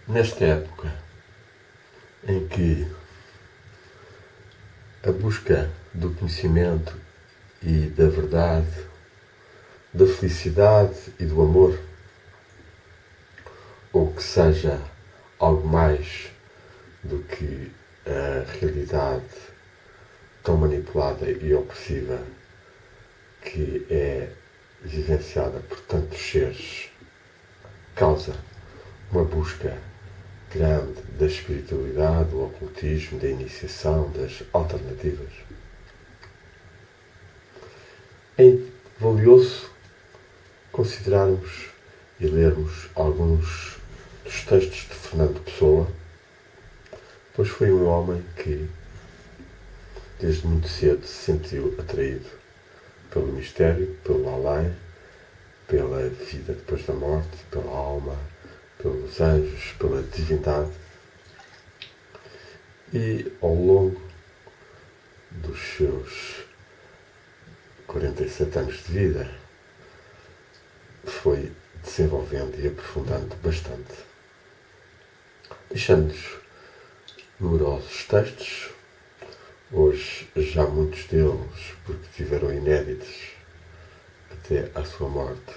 Nesta época em que a busca do conhecimento e da verdade, da felicidade e do amor, ou que seja algo mais do que a realidade tão manipulada e opressiva que é vivenciada por tantos seres, causa uma busca grande da espiritualidade, do ocultismo, da iniciação, das alternativas. É valioso considerarmos e lermos alguns dos textos de Fernando Pessoa, pois foi um homem que, desde muito cedo, se sentiu atraído pelo mistério, pelo além, pela vida depois da morte, pela alma, pelos anjos, pela divindade. E ao longo dos seus 47 anos de vida foi desenvolvendo e aprofundando bastante, deixando-nos numerosos textos, hoje já muitos deles, porque tiveram inéditos até à sua morte,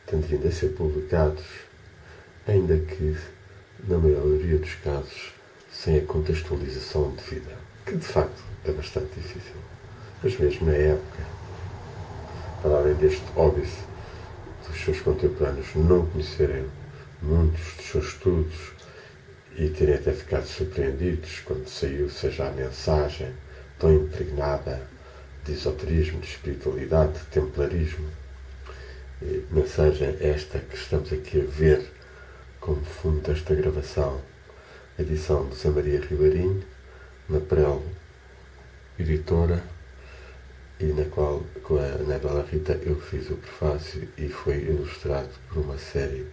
tendo vindo a ser publicados, ainda que, na maioria dos casos, sem a contextualização devida, que de facto é bastante difícil. Mas mesmo na época, para além deste óbvio dos seus contemporâneos não conhecerem muitos dos seus estudos e terem até ficado surpreendidos quando saiu, seja a mensagem tão impregnada de esoterismo, de espiritualidade, de templarismo, mensagem esta que estamos aqui a ver como fundo desta gravação, a edição de Zé Maria Ribeirinho, na Prel Editora, e na qual, com a Anabela Rita, eu fiz o prefácio e foi ilustrado por uma série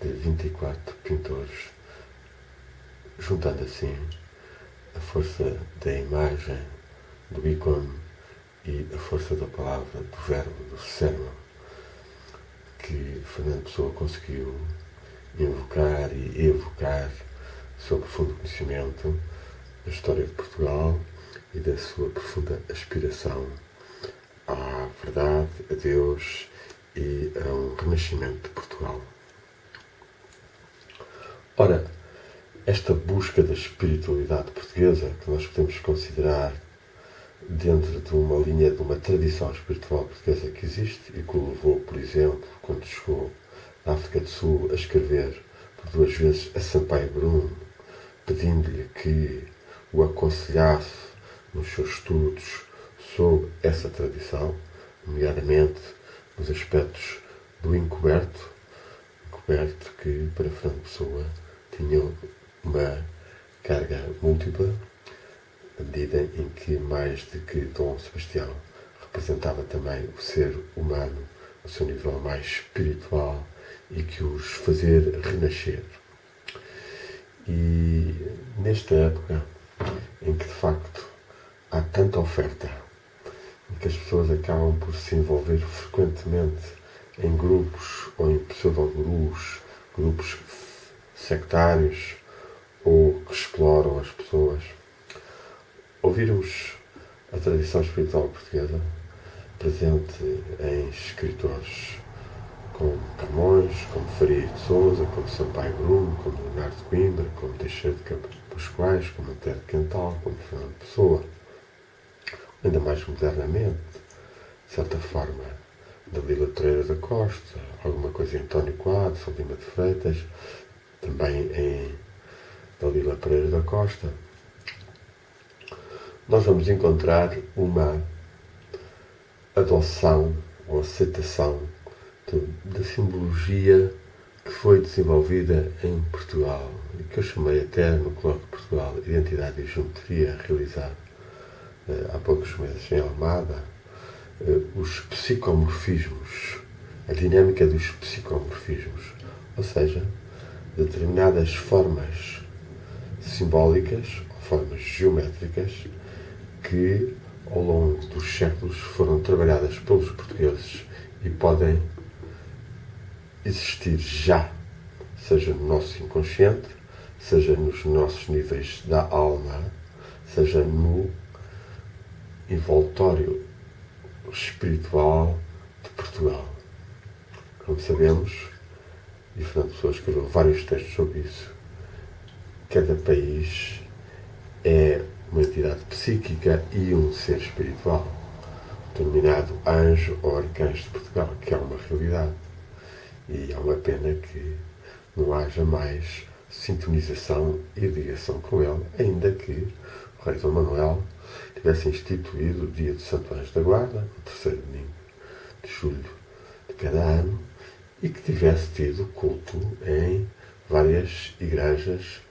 de 24 pintores, juntando assim a força da imagem, do ícone e a força da palavra, do verbo, do sermo, que Fernando Pessoa conseguiu invocar e evocar seu profundo conhecimento da história de Portugal e da sua profunda aspiração à verdade, a Deus e a um renascimento de Portugal. Ora, esta busca da espiritualidade portuguesa, que nós podemos considerar dentro de uma linha, de uma tradição espiritual portuguesa que existe e que o levou, por exemplo, quando chegou à África do Sul, a escrever por 2 vezes a Sampaio Brum, pedindo-lhe que o aconselhasse nos seus estudos sobre essa tradição, nomeadamente nos aspectos do encoberto que para Fernando Pessoa tinha uma carga múltipla, na medida em que, mais do que Dom Sebastião, representava também o ser humano no seu nível mais espiritual e que os fazer renascer. E nesta época em que de facto há tanta oferta, em que as pessoas acabam por se envolver frequentemente em grupos ou em pseudogurus, grupos sectários ou que exploram as pessoas, ouvirmos a tradição espiritual portuguesa presente em escritores como Camões, como Faria de Sousa, como Sampaio Brum, como Leonardo de Coimbra, como Teixeira de Campos Pascoais, como Antero de Quental, como Fernando Pessoa, ainda mais modernamente, de certa forma, Dalila Pereira da Costa, alguma coisa em António Quadros, ou Lima de Freitas, também em Dalila Pereira da Costa, nós vamos encontrar uma adoção ou aceitação da simbologia que foi desenvolvida em Portugal e que eu chamei até no Colóquio de Portugal Identidade e Geometria, realizado há poucos meses em Almada, os psicomorfismos, a dinâmica dos psicomorfismos, ou seja, determinadas formas simbólicas ou formas geométricas que ao longo dos séculos foram trabalhadas pelos portugueses e podem existir já, seja no nosso inconsciente, seja nos nossos níveis da alma, seja no envoltório espiritual de Portugal. Como sabemos, e Fernando Pessoa escreveu vários textos sobre isso, cada país é uma entidade psíquica e um ser espiritual, denominado anjo ou arcanjo de Portugal, que é uma realidade. E é uma pena que não haja mais sintonização e ligação com ele, ainda que o rei Dom Manuel tivesse instituído o dia do Santo Anjo da Guarda, o terceiro domingo de julho de cada ano, e que tivesse tido culto em várias igrejas,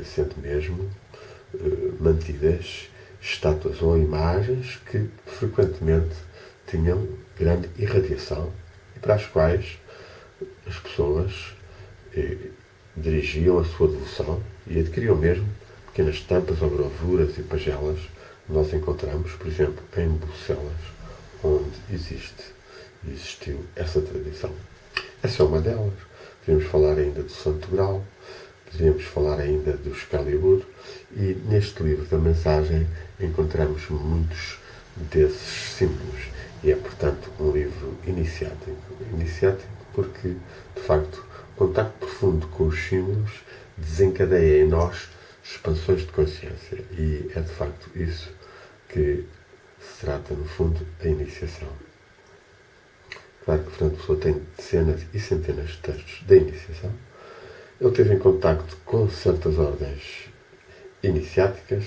sendo mesmo mantidas estátuas ou imagens que frequentemente tinham grande irradiação e para as quais as pessoas dirigiam a sua devoção e adquiriam mesmo pequenas estampas ou gravuras e pagelas que nós encontramos, por exemplo, em Bucelas, onde existiu essa tradição. Essa é uma delas. Podemos falar ainda do Santo Grau, podemos falar ainda do Excalibur, e neste livro da mensagem encontramos muitos desses símbolos. E é, portanto, um livro iniciático. Iniciático porque, de facto, o contacto profundo com os símbolos desencadeia em nós expansões de consciência. E é, de facto, isso que se trata, no fundo, a iniciação. Claro que Fernando Pessoa tem dezenas e centenas de textos da iniciação. Ele teve em contacto com certas ordens iniciáticas,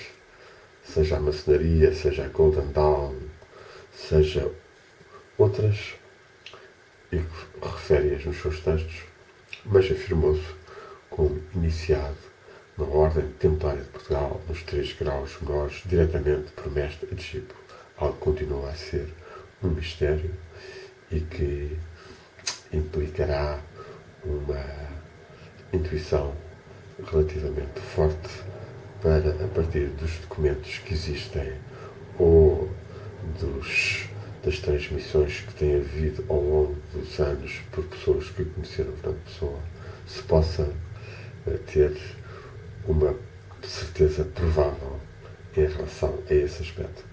seja a maçonaria, seja a Golden Dawn, seja outras, e refere-as nos seus textos, mas afirmou-se como iniciado na Ordem Templária de Portugal, nos 3 graus menores, diretamente por mestre e discípulo, algo que continua a ser um mistério e que implicará uma intuição relativamente forte para, a partir dos documentos que existem ou das transmissões que têm havido ao longo dos anos por pessoas que conheceram Fernando Pessoa, se possa ter uma certeza provável em relação a esse aspecto.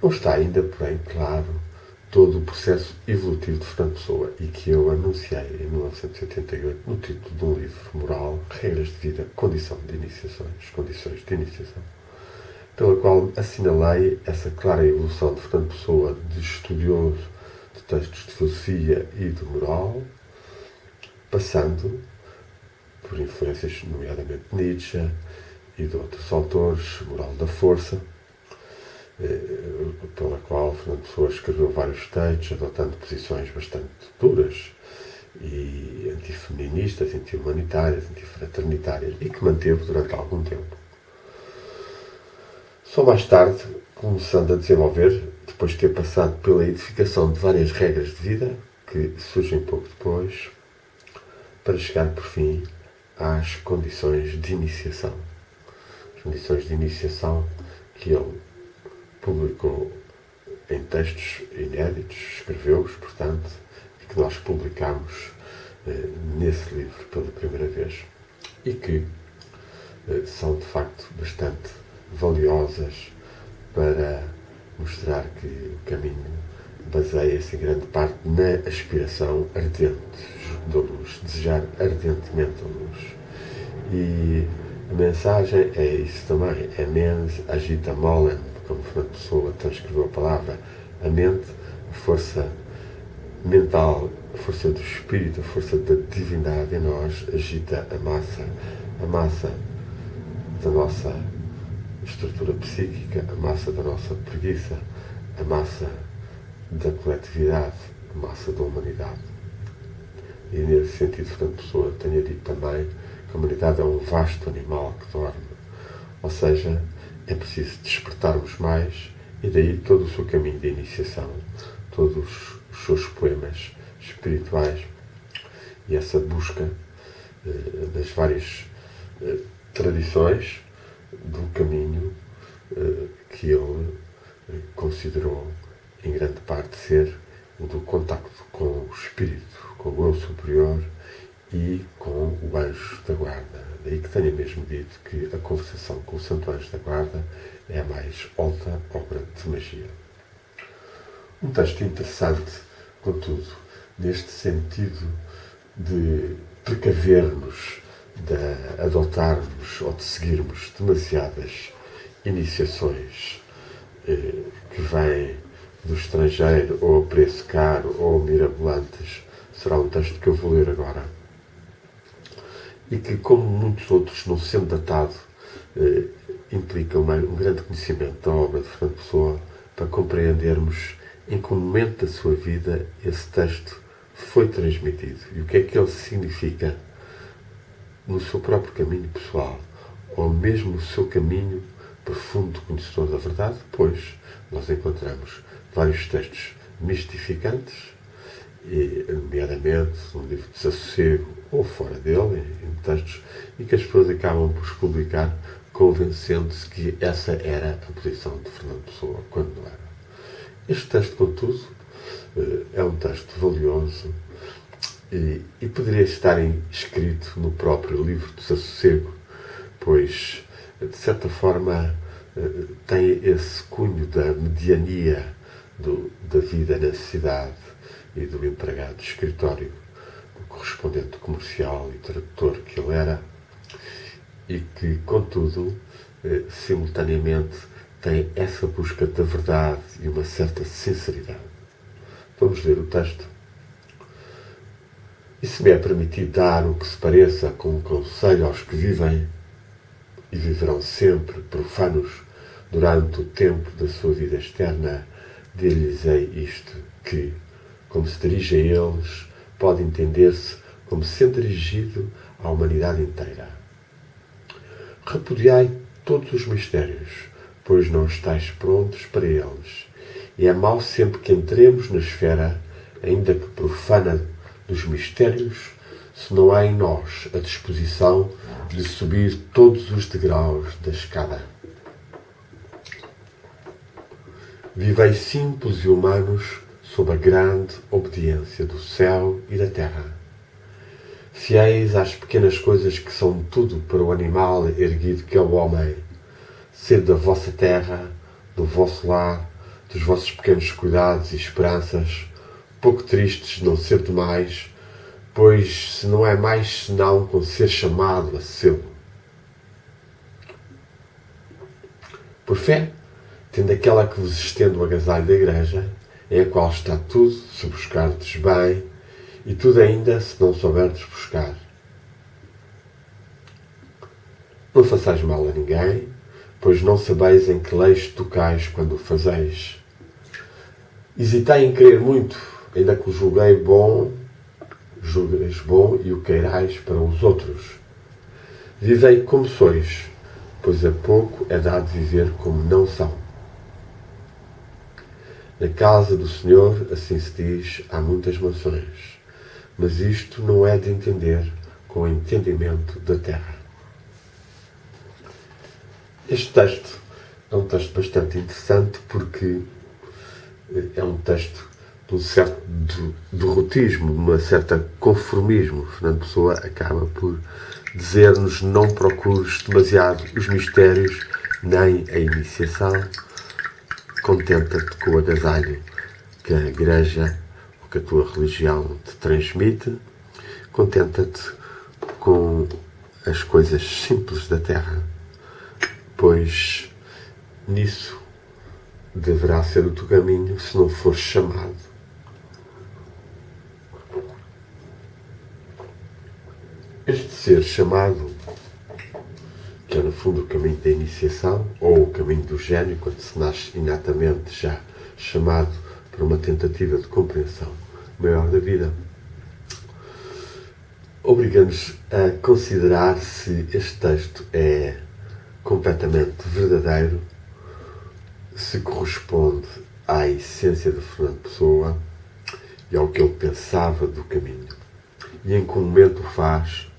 Não está ainda, porém, claro todo o processo evolutivo de Fernando Pessoa e que eu anunciei em 1988 no título de um livro moral, Regras de Vida, Condições de Iniciação, pela qual assinalei essa clara evolução de Fernando Pessoa de estudioso de textos de filosofia e de moral, passando por influências, nomeadamente Nietzsche e de outros autores, moral da força, pela qual Fernando Pessoa escreveu vários textos, adotando posições bastante duras e antifeministas, anti-humanitárias, antifraternitárias, e que manteve durante algum tempo. Só mais tarde, começando a desenvolver, depois de ter passado pela edificação de várias regras de vida, que surgem pouco depois, para chegar, por fim, às condições de iniciação. As condições de iniciação que ele publicou em textos inéditos, escreveu-os, portanto, e que nós publicamos nesse livro pela primeira vez, e que são, de facto, bastante valiosas para mostrar que o caminho baseia-se em grande parte na aspiração ardente da luz, desejar ardentemente a luz. E a mensagem é isso também, é mens agita molem, como Fernando Pessoa transcreveu a palavra, a mente, a força mental, a força do espírito, a força da divindade em nós agita a massa da nossa estrutura psíquica, a massa da nossa preguiça, a massa da coletividade, a massa da humanidade. E nesse sentido, Fernando Pessoa tenha dito também que a humanidade é um vasto animal que dorme. Ou seja, é preciso despertarmos mais, e daí todo o seu caminho de iniciação, todos os seus poemas espirituais e essa busca das várias tradições do caminho que ele considerou em grande parte ser o do contacto com o espírito, com o eu superior e com o anjo da guarda. Daí que tenha mesmo dito que a conversação com o santo anjo da guarda é a mais alta obra de magia. Um texto interessante, contudo, neste sentido de precaver-nos, de adotarmos ou de seguirmos demasiadas iniciações que vêm do estrangeiro ou a preço caro ou mirabolantes, será um texto que eu vou ler agora. E que, como muitos outros, não sendo datado, implica um grande conhecimento da obra de Fernando Pessoa para compreendermos em que momento da sua vida esse texto foi transmitido e o que é que ele significa no seu próprio caminho pessoal ou mesmo no seu caminho profundo conhecedor da verdade, pois nós encontramos vários textos mistificantes, nomeadamente no livro de Desassossego ou fora dele, em textos, e que as pessoas acabam por publicar convencendo-se que essa era a posição de Fernando Pessoa, quando não era. Este texto, contudo, é um texto valioso e poderia estar escrito no próprio livro de Desassossego, pois, de certa forma, tem esse cunho da mediania da vida na cidade e do empregado de escritório, do correspondente comercial e tradutor que ele era, e que, contudo, simultaneamente tem essa busca da verdade e uma certa sinceridade. Vamos ler o texto. E se me é permitido dar o que se pareça com um conselho aos que vivem e viverão sempre profanos durante o tempo da sua vida externa, dir-lhes-ei isto, que, como se dirige a eles, pode entender-se como sendo dirigido à humanidade inteira. Repudiai todos os mistérios, pois não estáis prontos para eles, e é mau sempre que entremos na esfera, ainda que profana, dos mistérios, se não há em nós a disposição de subir todos os degraus da escada. Vivei simples e humanos sob a grande obediência do céu e da terra. Fiéis às pequenas coisas que são tudo para o animal erguido que é o homem. Sede da vossa terra, do vosso lar, dos vossos pequenos cuidados e esperanças, pouco tristes não ser demais, pois se não é mais senão com ser chamado a selo. Por fé, tendo aquela que vos estende o agasalho da igreja, em a qual está tudo, se buscardes bem, e tudo ainda se não souberdes buscar. Não façais mal a ninguém, pois não sabeis em que leis tocais quando o fazeis. Hesitai em querer muito, ainda que o julgueis bom e o queirais para os outros. Vivei como sois, pois a pouco é dado viver como não são. Na casa do Senhor, assim se diz, há muitas mansões, mas isto não é de entender com o entendimento da terra. Este texto é um texto bastante interessante porque é um texto de um certo derrotismo, de uma certa conformismo. Fernando Pessoa acaba por dizer-nos: não procures demasiado os mistérios nem a iniciação, contenta-te com o agasalho que a igreja, o que a tua religião te transmite, contenta-te com as coisas simples da terra, pois nisso deverá ser o teu caminho se não fores chamado. Este ser chamado, que é no fundo o caminho da iniciação, ou o caminho do gênio, quando se nasce inatamente já chamado para uma tentativa de compreensão maior da vida, obriga-nos a considerar se este texto é completamente verdadeiro, se corresponde à essência de Fernando Pessoa e ao que ele pensava do caminho, e em que momento o faz,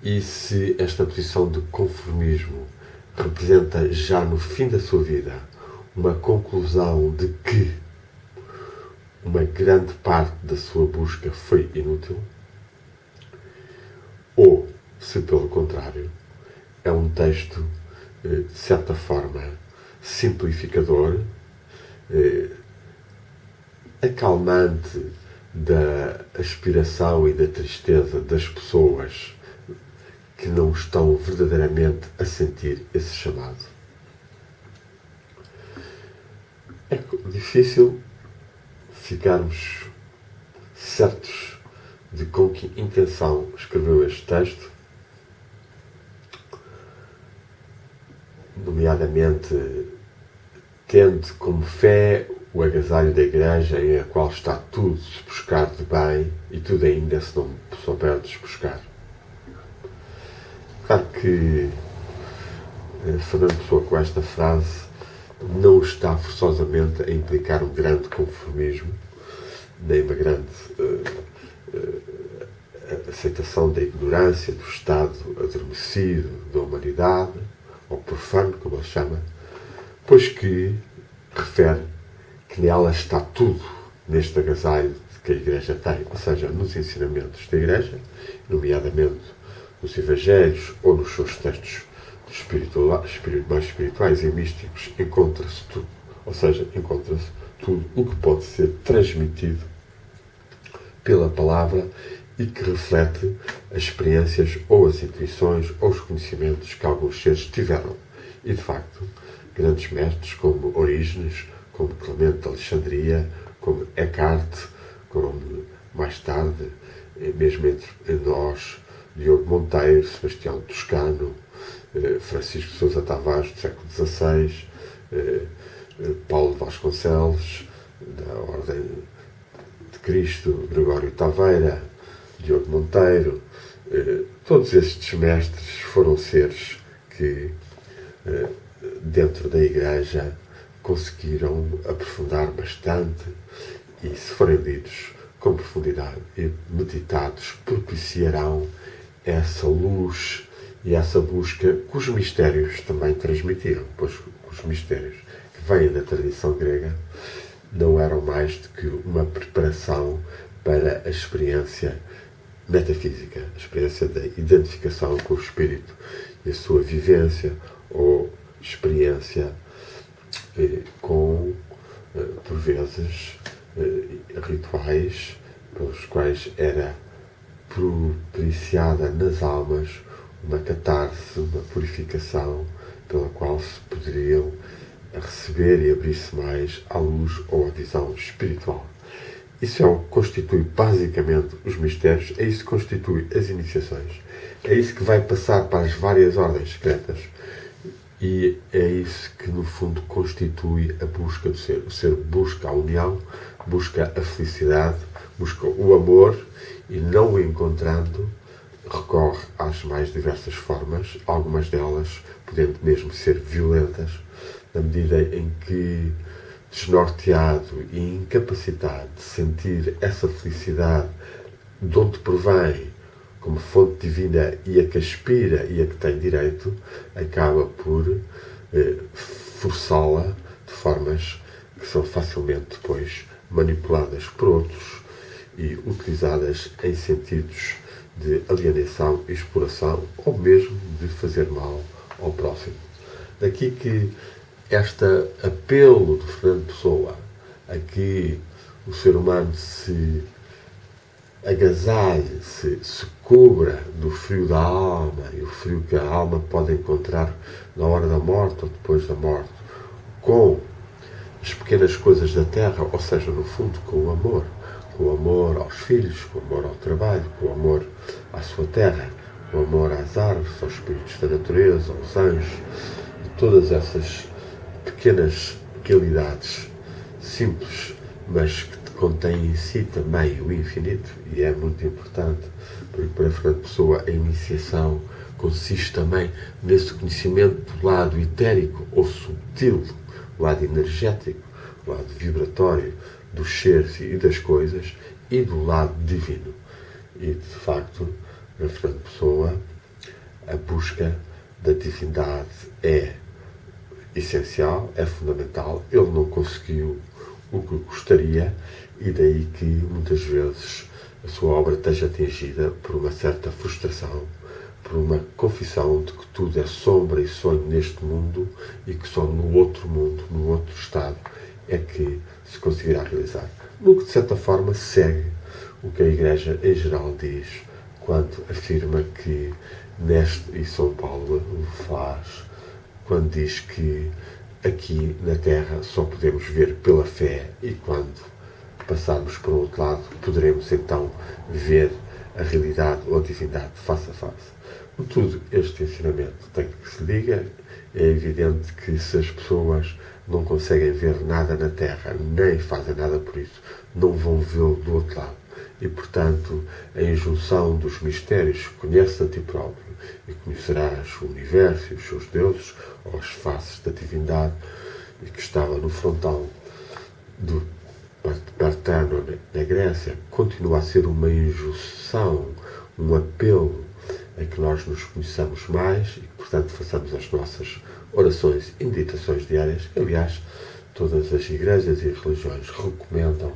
e se esta posição de conformismo representa já no fim da sua vida uma conclusão de que uma grande parte da sua busca foi inútil, se pelo contrário é um texto, de certa forma, simplificador, acalmante da aspiração e da tristeza das pessoas que não estão verdadeiramente a sentir esse chamado. É difícil ficarmos certos de com que intenção escreveu este texto, nomeadamente tendo como fé o agasalho da Igreja em a qual está tudo se buscar de bem e tudo ainda se não souberdes buscar. Claro que Fernando Pessoa, com esta frase, não está forçosamente a implicar um grande conformismo, nem uma grande aceitação da ignorância, do estado adormecido da humanidade, ou profano, como ele chama, pois que refere que nela está tudo neste agasalho que a Igreja tem, ou seja, nos ensinamentos da Igreja, nomeadamente nos Evangelhos ou nos seus textos mais espirituais e místicos, encontra-se tudo. Ou seja, encontra-se tudo o que pode ser transmitido pela palavra e que reflete as experiências ou as intuições ou os conhecimentos que alguns seres tiveram. E, de facto, grandes mestres como Orígenes, como Clemente de Alexandria, como Eckhart, como mais tarde, mesmo entre nós, Diogo Monteiro, Sebastião Toscano, Francisco de Sousa Tavares, do século XVI, Paulo Vasconcelos, da Ordem de Cristo, Gregório Taveira, Diogo Monteiro, todos estes mestres foram seres que, dentro da Igreja, conseguiram aprofundar bastante e, se forem lidos com profundidade e meditados, propiciarão essa luz e essa busca que os mistérios também transmitiram, pois os mistérios que vêm da tradição grega não eram mais do que uma preparação para a experiência metafísica, a experiência da identificação com o espírito e a sua vivência ou experiência com, por vezes, rituais pelos quais era propiciada nas almas uma catarse, uma purificação pela qual se poderiam receber e abrir-se mais à luz ou à visão espiritual. Isso é o que constitui basicamente os mistérios, é isso que constitui as iniciações, é isso que vai passar para as várias ordens secretas e é isso que no fundo constitui a busca do ser. O ser busca a união, busca a felicidade, busca o amor e, não o encontrando, recorre às mais diversas formas, algumas delas podendo mesmo ser violentas, na medida em que, desnorteado e incapacitado de sentir essa felicidade de onde provém como fonte divina e a que aspira e a que tem direito, acaba por forçá-la de formas que são facilmente depois manipuladas por outros e utilizadas em sentidos de alienação e exploração ou mesmo de fazer mal ao próximo. Daqui que este apelo de Fernando Pessoa a que o ser humano se agasalhe, se cubra do frio da alma e o frio que a alma pode encontrar na hora da morte ou depois da morte, com as pequenas coisas da terra, ou seja, no fundo, com o amor aos filhos, com o amor ao trabalho, com o amor à sua terra, com o amor às árvores, aos espíritos da natureza, aos anjos, e todas essas pequenas realidades simples, mas que contém em si também o infinito, e é muito importante, porque para Fernando Pessoa a iniciação consiste também nesse conhecimento do lado etérico ou subtil, o lado energético, o lado vibratório dos seres e das coisas e do lado divino. E, de facto, para Fernando Pessoa, a busca da divindade é essencial, é fundamental. Ele não conseguiu o que gostaria e daí que muitas vezes a sua obra esteja atingida por uma certa frustração, por uma confissão de que tudo é sombra e sonho neste mundo e que só no outro mundo, no outro estado, é que se conseguirá realizar. No que, de certa forma, segue o que a Igreja em geral diz quando afirma que e São Paulo o faz, quando diz que aqui na Terra só podemos ver pela fé e quando passarmos para o outro lado poderemos então ver a realidade ou a divindade face a face. Contudo, este ensinamento tem que se diga. É evidente que se as pessoas não conseguem ver nada na Terra, nem fazem nada por isso, não vão vê-lo do outro lado. E, portanto, a injunção dos mistérios, conhece a ti próprio e conhecerás o universo e os seus deuses, ou as faces da divindade, e que estava no frontal do Parterno na Grécia, continua a ser uma injunção, um apelo a que nós nos conheçamos mais e que, portanto, façamos as nossas orações e meditações diárias, que, aliás, todas as igrejas e religiões recomendam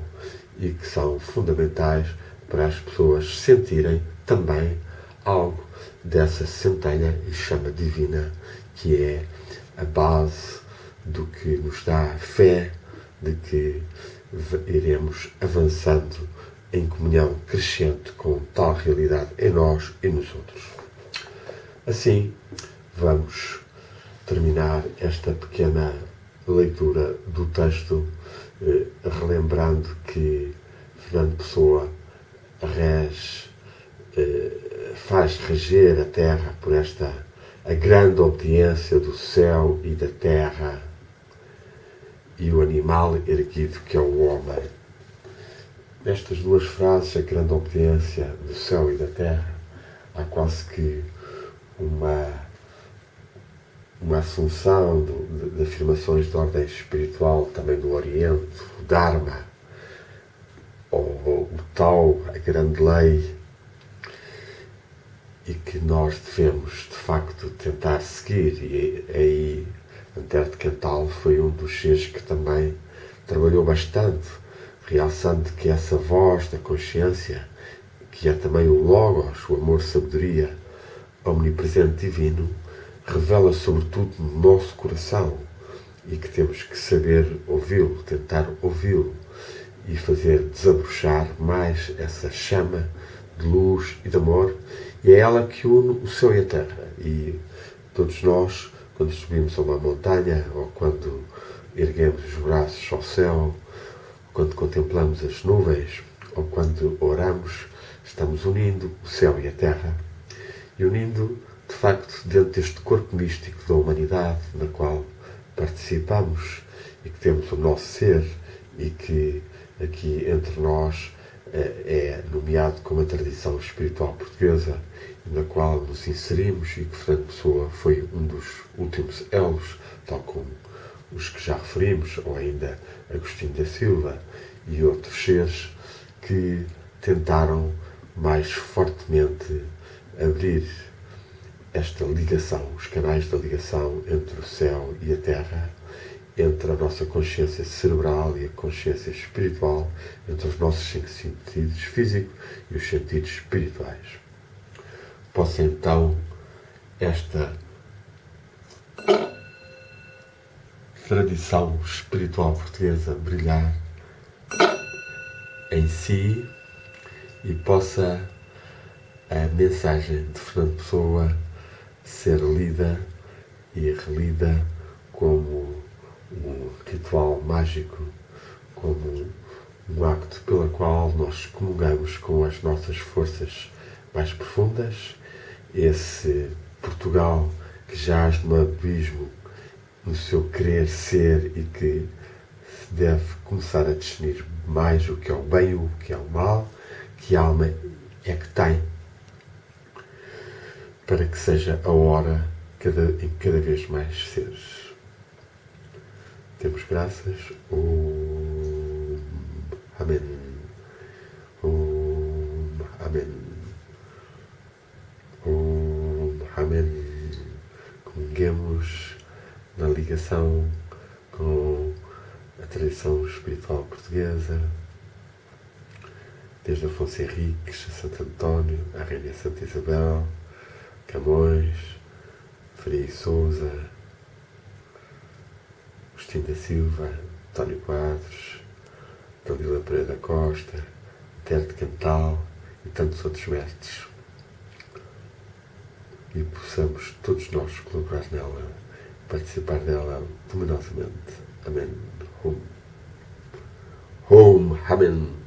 e que são fundamentais para as pessoas sentirem também algo dessa centelha e chama divina, que é a base do que nos dá a fé de que iremos avançando em comunhão crescente com tal realidade em nós e nos outros. Assim, vamos terminar esta pequena leitura do texto, relembrando que Fernando Pessoa faz reger a terra por a grande obediência do céu e da terra e o animal erguido que é o homem. Nestas duas frases, a grande obediência do céu e da terra, há quase que uma assunção de afirmações de ordem espiritual também do Oriente, o Dharma, ou o Tao, a grande lei, e que nós devemos, de facto, tentar seguir. E aí, Antero de Cantal foi um dos seres que também trabalhou bastante, realçando que essa voz da consciência, que é também o Logos, o amor-sabedoria omnipresente divino, revela sobretudo no nosso coração e que temos que saber ouvi-lo, tentar ouvi-lo e fazer desabrochar mais essa chama de luz e de amor, e é ela que une o céu e a terra. E todos nós, quando subimos a uma montanha, ou quando erguemos os braços ao céu, quando contemplamos as nuvens, ou quando oramos, estamos unindo o céu e a terra, e unindo, de facto, dentro deste corpo místico da humanidade, na qual participamos e que temos o nosso ser, e que aqui entre nós é nomeado como a tradição espiritual portuguesa, na qual nos inserimos, e que Fernando Pessoa foi um dos últimos elos, tal como os que já referimos, ou ainda Agostinho da Silva e outros seres que tentaram mais fortemente abrir esta ligação, os canais da ligação entre o céu e a terra, entre a nossa consciência cerebral e a consciência espiritual, entre os nossos cinco sentidos físicos e os sentidos espirituais. Possa então esta tradição espiritual portuguesa brilhar em si e possa a mensagem de Fernando Pessoa ser lida e relida como um ritual mágico, como um acto pelo qual nós comungamos com as nossas forças mais profundas, esse Portugal que jaz no abismo no seu querer ser e que se deve começar a discernir mais o que é o bem e o que é o mal, que alma é que tem, para que seja a hora em cada vez mais seres. Temos graças. Amém. Amém. Amém. Comunguemos na ligação com a tradição espiritual portuguesa, desde Afonso Henriques, a Santo António, a Rainha Santa Isabel, Camões, Faria Sousa, Agostinho da Silva, António Quadros, Dalila Pereira da Costa, Terre de Cantal e tantos outros mestres. E possamos todos nós colaborar nela, participar dela luminosamente. Amém. Home. Amém.